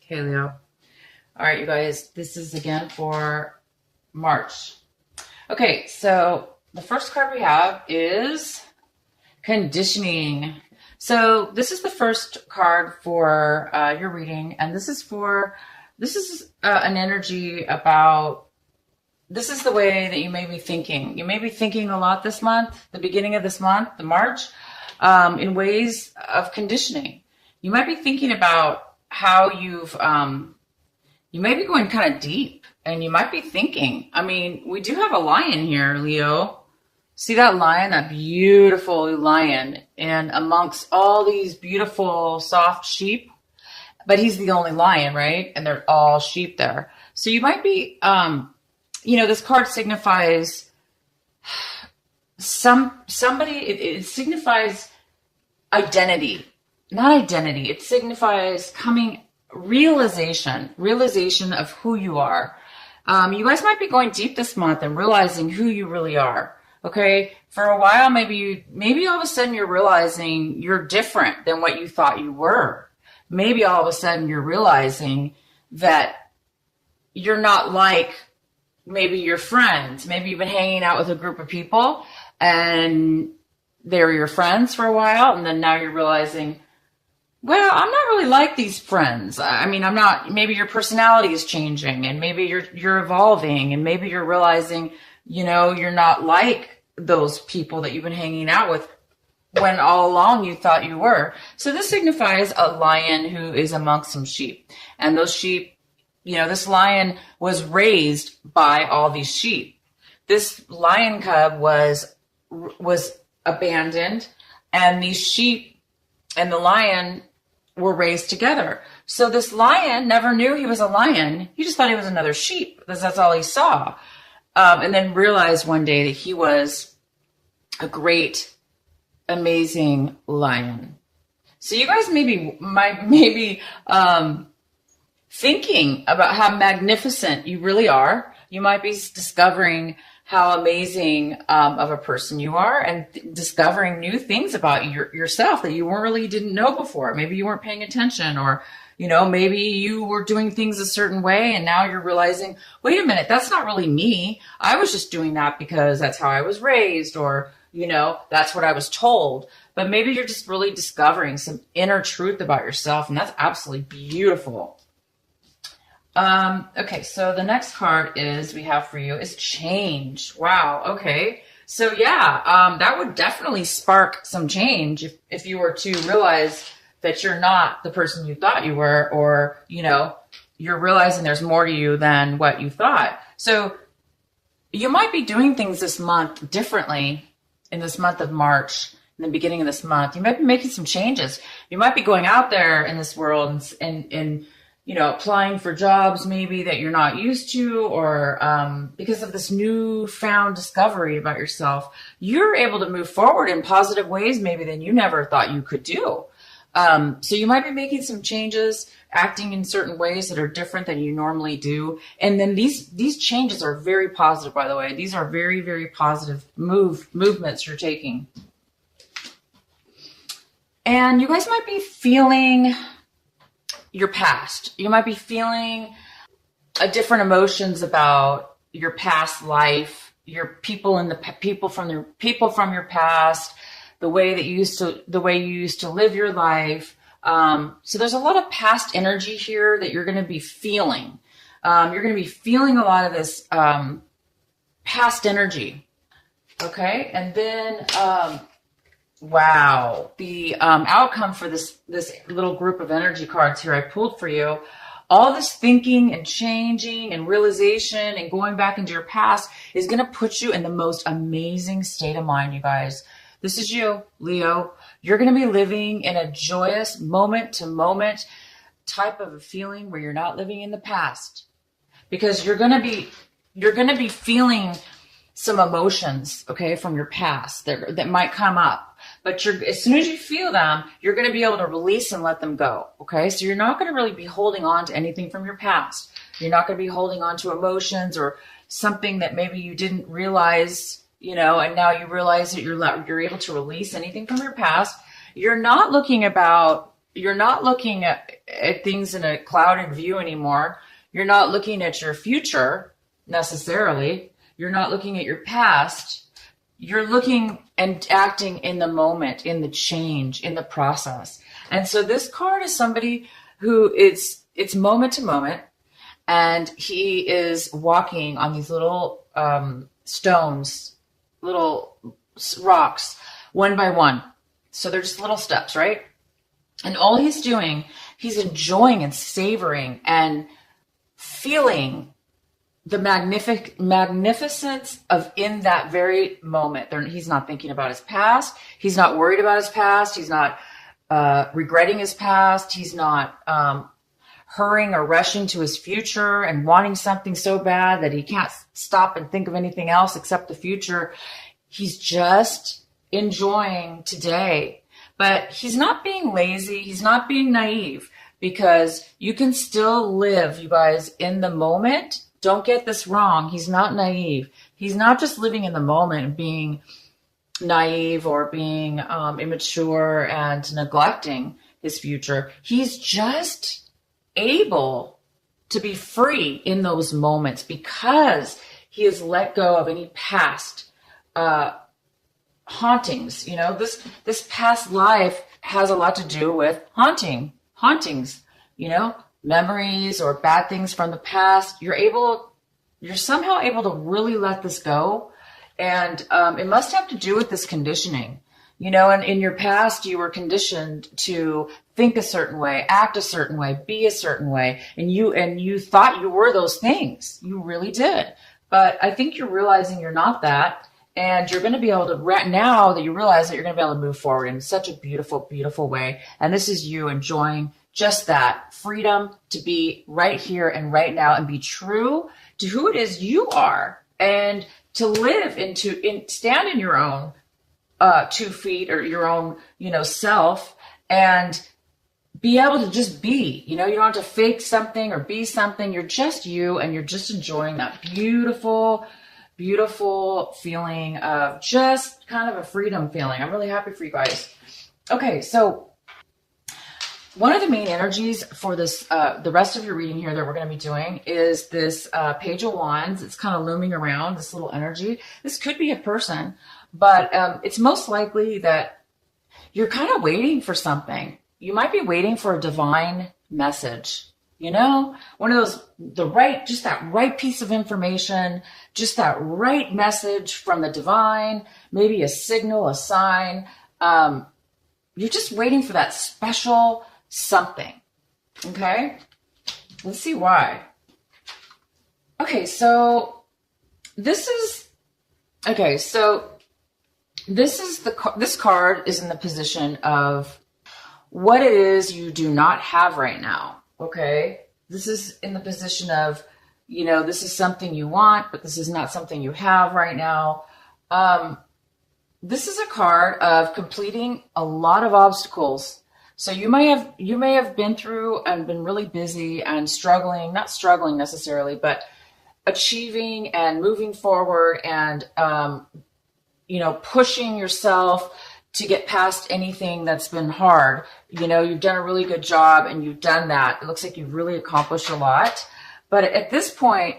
Hey, Leo. All right, you guys, this is again for March. Okay, so the first card we have is conditioning. So this is the first card for your reading, and this is an energy about, this is the way that you may be thinking. You may be thinking a lot this month, the beginning of this month, the March, in ways of conditioning. You might be thinking about how you may be going kind of deep, and you might be thinking, I mean, we do have a lion here, Leo. See that lion, that beautiful lion, and amongst all these beautiful soft sheep, but he's the only lion, right? And they're all sheep there. So you might be, this card signifies somebody, it signifies identity, not identity. It signifies realization of who you are. You guys might be going deep this month and realizing who you really are. Okay. For a while, maybe all of a sudden you're realizing you're different than what you thought you were. Maybe all of a sudden you're realizing that you're not like maybe your friends. Maybe you've been hanging out with a group of people and they were your friends for a while. And then now you're realizing, well, I'm not really like these friends. I mean, I'm not, maybe your personality is changing and maybe you're evolving and maybe you're realizing, you're not like those people that you've been hanging out with when all along you thought you were. So this signifies a lion who is amongst some sheep. And those sheep, this lion was raised by all these sheep. This lion cub was abandoned, and these sheep and the lion were raised together. So this lion never knew he was a lion. He just thought he was another sheep because that's all he saw. And then realized one day that he was a great, amazing lion. So you guys might be thinking about how magnificent you really are. You might be discovering how amazing of a person you are and discovering new things about yourself that you didn't know before. Maybe you weren't paying attention, or, maybe you were doing things a certain way and now you're realizing, wait a minute, that's not really me. I was just doing that because that's how I was raised, or, that's what I was told. But maybe you're just really discovering some inner truth about yourself, and that's absolutely beautiful. Okay, so the next card we have for you is change. Wow. Okay. So yeah, that would definitely spark some change if you were to realize that you're not the person you thought you were, or, you're realizing there's more to you than what you thought. So you might be doing things this month differently in this month of March. In the beginning of this month, you might be making some changes. You might be going out there in this world and applying for jobs maybe that you're not used to, or because of this newfound discovery about yourself, you're able to move forward in positive ways maybe than you never thought you could do. So you might be making some changes, acting in certain ways that are different than you normally do. And then these changes are very positive, by the way. These are very, very positive movements you're taking. And you guys might be feeling your past. You might be feeling different emotions about your past life, your people from your past, the way you used to live your life. So there's a lot of past energy here that you're going to be feeling. You're going to be feeling a lot of this past energy. Okay, and then wow, the outcome for this little group of energy cards here I pulled for you, all this thinking and changing and realization and going back into your past is going to put you in the most amazing state of mind, you guys. This is you, Leo. You're going to be living in a joyous moment-to-moment type of a feeling where you're not living in the past, because you're going to be feeling some emotions, okay, from your past that might come up. But as soon as you feel them, you're going to be able to release and let them go. Okay. So you're not going to really be holding on to anything from your past. You're not going to be holding on to emotions or something that maybe you didn't realize, and now you realize that you're able to release anything from your past. You're not looking about you're not looking at things in a clouded view anymore. You're not looking at your future necessarily. You're not looking at your past. You're looking and acting in the moment, in the change, in the process. And so this card is somebody who it's moment to moment, and he is walking on these little stones, little rocks, one by one. So they're just little steps, right? And all he's doing, he's enjoying and savoring and feeling the magnificence of in that very moment. He's not thinking about his past. He's not worried about his past. He's not regretting his past. He's not hurrying or rushing to his future and wanting something so bad that he can't stop and think of anything else except the future. He's just enjoying today. But he's not being lazy. He's not being naive, because you can still live, you guys, in the moment. Don't get this wrong. He's not naive. He's not just living in the moment and being naive or being immature and neglecting his future. He's just able to be free in those moments because he has let go of any past hauntings. This past life has a lot to do with hauntings, memories or bad things from the past. You're somehow able to really let this go. And it must have to do with this conditioning, and in your past, you were conditioned to think a certain way, act a certain way, be a certain way. And you thought you were those things. You really did. But I think you're realizing you're not that. And you're going to be able to, right now that you realize that, you're going to be able to move forward in such a beautiful, beautiful way. And this is you enjoying just that freedom to be right here and right now and be true to who it is you are, and to live stand in your own 2 feet, or your own, self, and be able to just be. You don't have to fake something or be something. You're just you, and you're just enjoying that beautiful, beautiful feeling of just kind of a freedom feeling. I'm really happy for you guys. Okay, so one of the main energies for this, the rest of your reading here that we're going to be doing, is this Page of Wands. It's kind of looming around, this little energy. This could be a person, but it's most likely that you're kind of waiting for something. You might be waiting for a divine message. One of those, just that right piece of information, just that right message from the divine, maybe a signal, a sign. You're just waiting for that special something. Okay? Let's see why. Okay, so this card is in the position of what it is you do not have right now. Okay, this is in the position of, this is something you want, but this is not something you have right now. This is a card of completing a lot of obstacles. So you may have been through and been really busy and struggling, not struggling necessarily, but achieving and moving forward and, pushing yourself to get past anything that's been hard. You've done a really good job, and you've done that. It looks like you've really accomplished a lot. But at this point,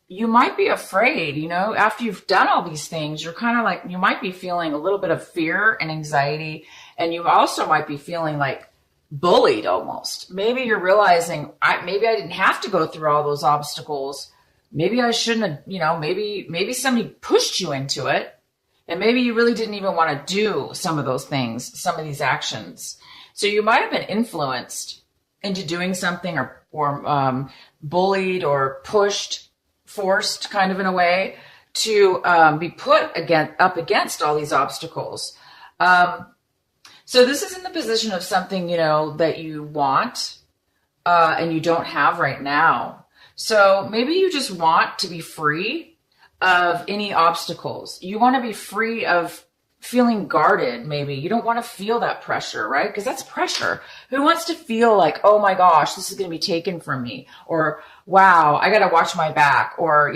you might be afraid, after you've done all these things, you're kind of like, you might be feeling a little bit of fear and anxiety. And you also might be feeling like bullied almost. Maybe you're realizing, maybe I didn't have to go through all those obstacles. Maybe I shouldn't have, maybe somebody pushed you into it. And maybe you really didn't even want to do some of those things, some of these actions. So you might have been influenced into doing something, or bullied or pushed, forced kind of in a way to be put up against all these obstacles. So this is in the position of something, that you want and you don't have right now. So maybe you just want to be free of any obstacles. You want to be free of feeling guarded. Maybe you don't want to feel that pressure, right? Because that's pressure. Who wants to feel like, oh my gosh, this is going to be taken from me, or wow, I got to watch my back, or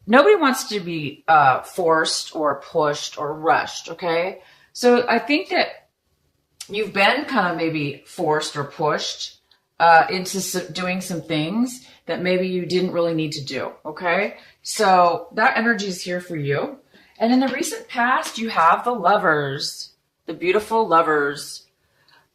nobody wants to be forced or pushed or rushed. Okay, so I think that you've been kind of maybe forced or pushed into doing some things that maybe you didn't really need to do. Okay. So that energy is here for you. And in the recent past, you have the Lovers, the beautiful Lovers.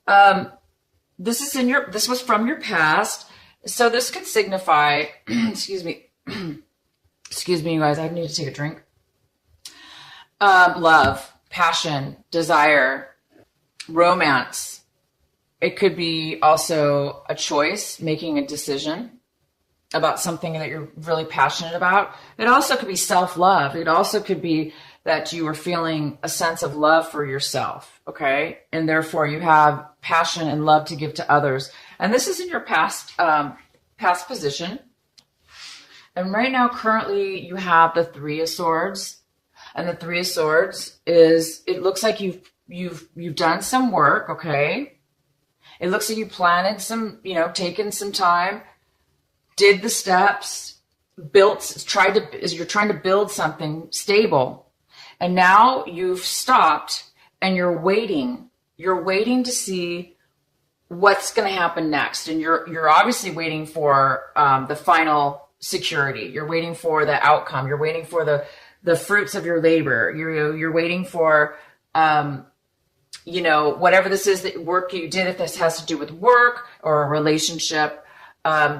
This was from your past. So this could signify, excuse me, you guys, I need to take a drink. Love, passion, desire, romance. It could be also a choice, making a decision about something that you're really passionate about. It also could be self-love. It also could be that you are feeling a sense of love for yourself, okay? And therefore you have passion and love to give to others. And this is in your past position. And right now, currently, you have the Three of Swords. And the Three of Swords is, it looks like you've done some work, okay? It looks like you planted some, taken some time, did the steps, you're trying to build something stable. And now you've stopped and you're waiting. You're waiting to see what's going to happen next. And you're obviously waiting for the final security. You're waiting for the outcome. You're waiting for the fruits of your labor. You're waiting for, whatever this is, that work you did, if this has to do with work or a relationship.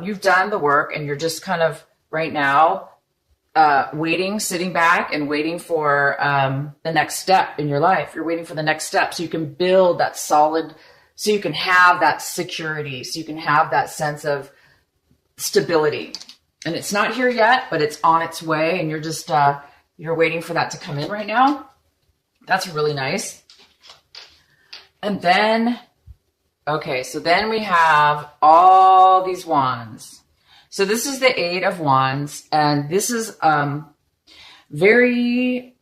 You've done the work and you're just kind of right now waiting, sitting back and waiting for the next step in your life. You're waiting for the next step so you can build that solid, so you can have that security, so you can have that sense of stability. And it's not here yet, but it's on its way, and you're just you're waiting for that to come in right now. That's really nice. And then, okay, so then we have all these wands. So this is the Eight of Wands, and this is very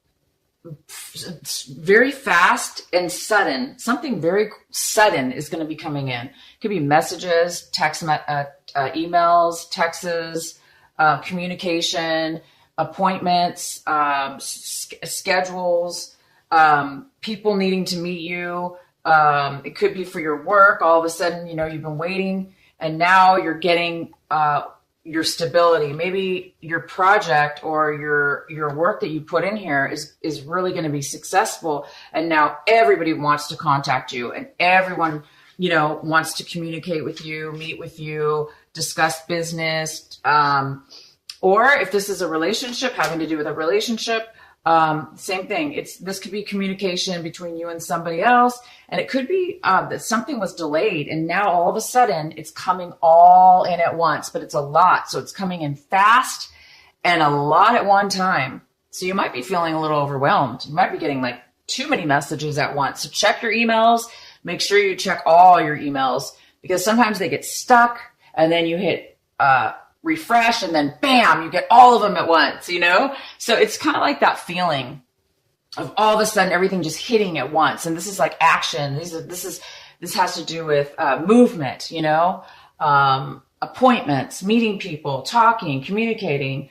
fast and sudden. Something very sudden is going to be coming in. It could be messages, emails, texts, communication, appointments, schedules, people needing to meet you. It could be for your work. All of a sudden, you've been waiting and now you're getting your stability. Maybe your project or your work that you put in here is really going to be successful. And now everybody wants to contact you and everyone, wants to communicate with you, meet with you, discuss business. Or if this is a relationship, having to do with a relationship, same thing. This could be communication between you and somebody else. And it could be that something was delayed and now all of a sudden it's coming all in at once, but it's a lot. So it's coming in fast and a lot at one time. So you might be feeling a little overwhelmed. You might be getting like too many messages at once. So check your emails. Make sure you check all your emails because sometimes they get stuck and then you hit refresh and then bam, you get all of them at once, So it's kind of like that feeling of all of a sudden everything just hitting at once. And this is like action. This has to do with movement, appointments, meeting people, talking, communicating,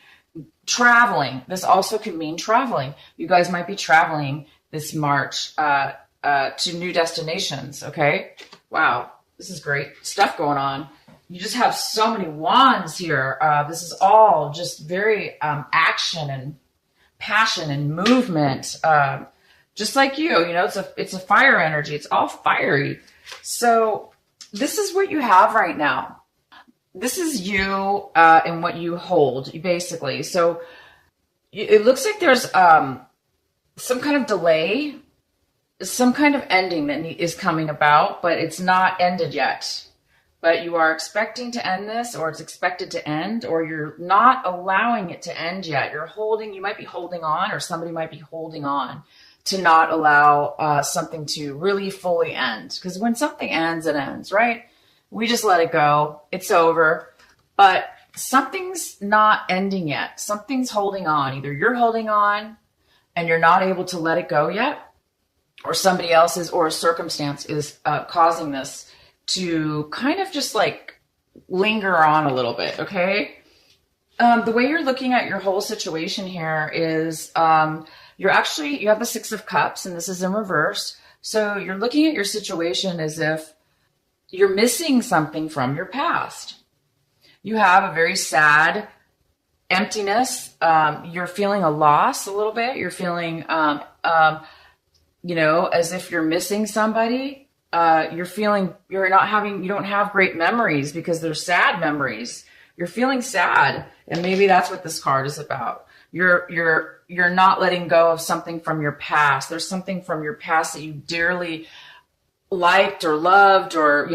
traveling. This also could mean traveling. You guys might be traveling this March to new destinations. Okay. Wow. This is great stuff going on. You just have so many wands here. This is all just very action and passion and movement. Just like you, it's a fire energy. It's all fiery. So this is what you have right now. This is you and what you hold, basically. So it looks like there's some kind of delay, some kind of ending that is coming about, but it's not ended yet. But you are expecting to end this, or it's expected to end, or you're not allowing it to end yet. You might be holding on, or somebody might be holding on to not allow something to really fully end. Because when something ends, it ends, right? We just let it go. It's over. But something's not ending yet. Something's holding on. Either you're holding on and you're not able to let it go yet, or somebody else's or a circumstance is causing this to kind of just like linger on a little bit, okay? The way you're looking at your whole situation here is you have the Six of Cups, and this is in reverse. So you're looking at your situation as if you're missing something from your past. You have a very sad emptiness. You're feeling a loss a little bit. You're feeling, as if you're missing somebody. You don't have great memories because they're sad memories. You're feeling sad. And maybe that's what this card is about. You're not letting go of something from your past. There's something from your past that you dearly liked or loved or,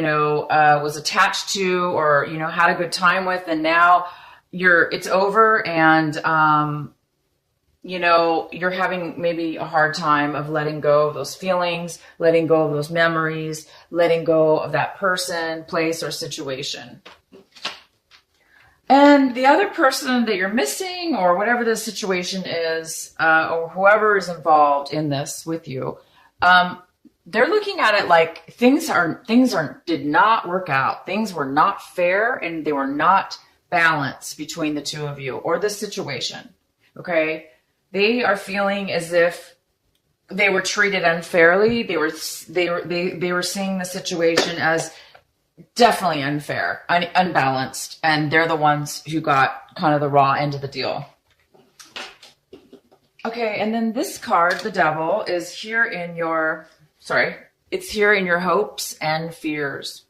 was attached to or, had a good time with. And now it's over and, you're having maybe a hard time of letting go of those feelings, letting go of those memories, letting go of that person, place, or situation. And the other person that you're missing or whatever the situation is, or whoever is involved in this with you, they're looking at it like things did not work out. Things were not fair and they were not balanced between the two of you or the situation. Okay. They are feeling as if they were treated unfairly. They were seeing the situation as definitely unfair, unbalanced, and they're the ones who got kind of the raw end of the deal. Okay, and then this card, the Devil, is here in your hopes and fears.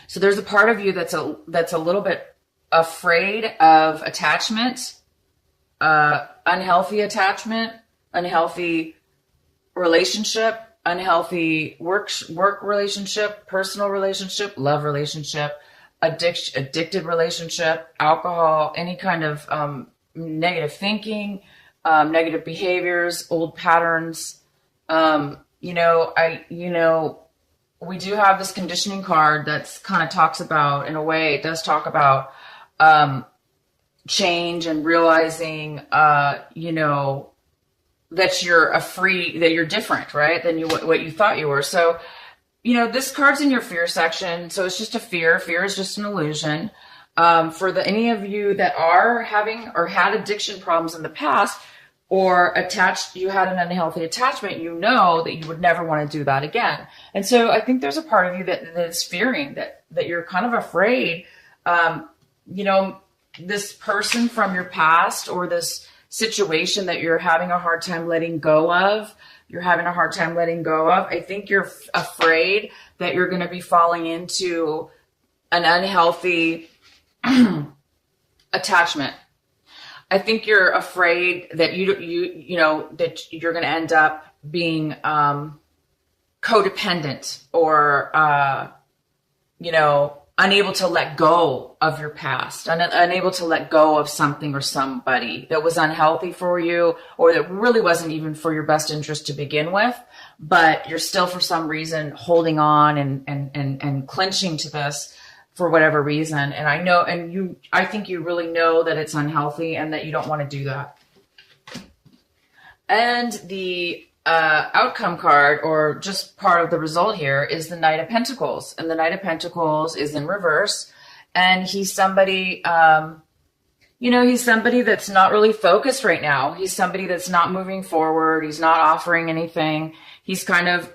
So there's a part of you that's a little bit afraid of attachment, unhealthy attachment, unhealthy relationship, unhealthy work relationship, personal relationship, love relationship, addicted relationship, alcohol, any kind of negative thinking, negative behaviors, old patterns. We do have this conditioning card that's kind of talks about, in a way, it does talk about change and realizing, that you're different, right? Than what you thought you were. So, this card's in your fear section. So it's just a fear. Fear is just an illusion. For any of you that are having or had addiction problems in the past or you had an unhealthy attachment, you know that you would never want to do that again. And so I think there's a part of you that is fearing that you're kind of afraid, this person from your past or this situation that you're having a hard time letting go of. I think you're afraid that you're going to be falling into an unhealthy attachment. I think you're afraid that that you're going to end up being codependent or unable to let go of your past, unable to let go of something or somebody that was unhealthy for you or that really wasn't even for your best interest to begin with, but you're still for some reason holding on and clinching to this for whatever reason. And I think you really know that it's unhealthy and that you don't want to do that. And the outcome card, or just part of the result here, is the Knight of Pentacles. And the Knight of Pentacles is in reverse. And he's somebody, he's somebody that's not really focused right now. He's somebody that's not moving forward. He's not offering anything. He's kind of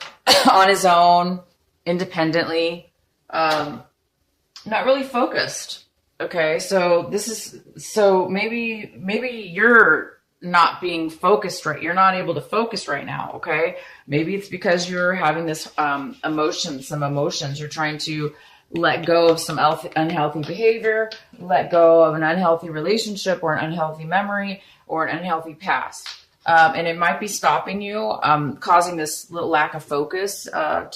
on his own, independently, not really focused. Okay, so maybe you're not being focused right. You're not able to focus right now. Okay. Maybe it's because you're having this, some emotions. You're trying to let go of some unhealthy behavior, let go of an unhealthy relationship or an unhealthy memory or an unhealthy past. And it might be stopping you, causing this little lack of focus,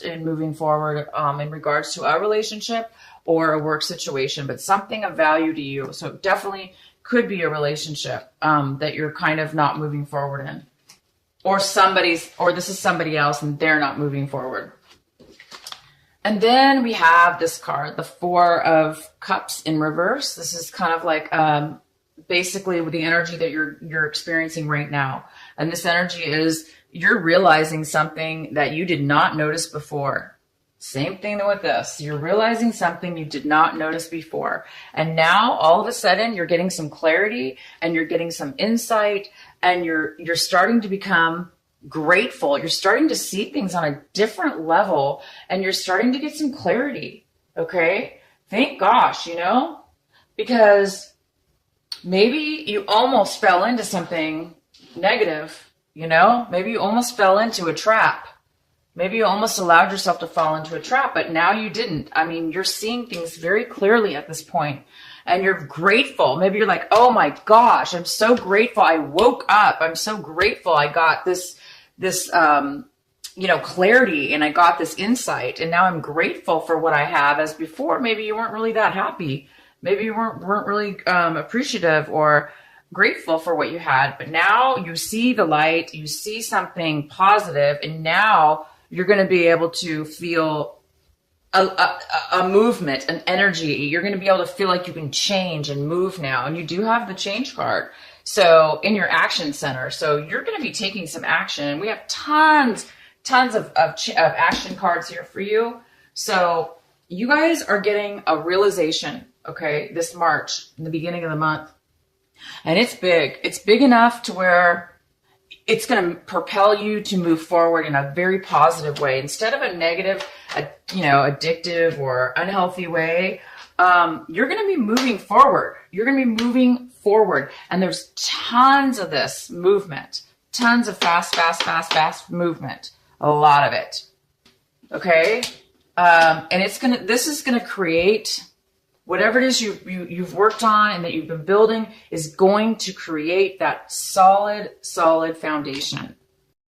in moving forward, in regards to a relationship or a work situation, but something of value to you. So definitely could be a relationship that you're kind of not moving forward in, or this is somebody else and they're not moving forward. And then we have this card, the Four of Cups in reverse. This is kind of like basically with the energy that you're experiencing right now. And this energy is you're realizing something that you did not notice before. Same thing with this. You're realizing something you did not notice before. And now all of a sudden you're getting some clarity and you're getting some insight and you're starting to become grateful. You're starting to see things on a different level, and you're starting to get some clarity. Okay. Thank gosh, because maybe you almost fell into something negative, maybe you almost fell into a trap. Maybe you almost allowed yourself to fall into a trap, but now you didn't. I mean, you're seeing things very clearly at this point, and you're grateful. Maybe you're like, oh my gosh, I'm so grateful. I woke up. I'm so grateful. I got this clarity, and I got this insight, and now I'm grateful for what I have. As before, maybe you weren't really that happy. Maybe you weren't really appreciative or grateful for what you had, but now you see the light, you see something positive, and now you're going to be able to feel a movement, an energy. You're going to be able to feel like you can change and move now. And you do have the change card. So in your action center. So you're going to be taking some action. And we have tons of action cards here for you. So you guys are getting a realization, okay, this March, in the beginning of the month. And it's big. It's big enough to where it's going to propel you to move forward in a very positive way. Instead of a negative, addictive or unhealthy way, you're going to be moving forward. You're going to be moving forward. And there's tons of this movement, tons of fast movement, a lot of it. Okay. And this is going to create whatever it is you've worked on and that you've been building is going to create that solid foundation.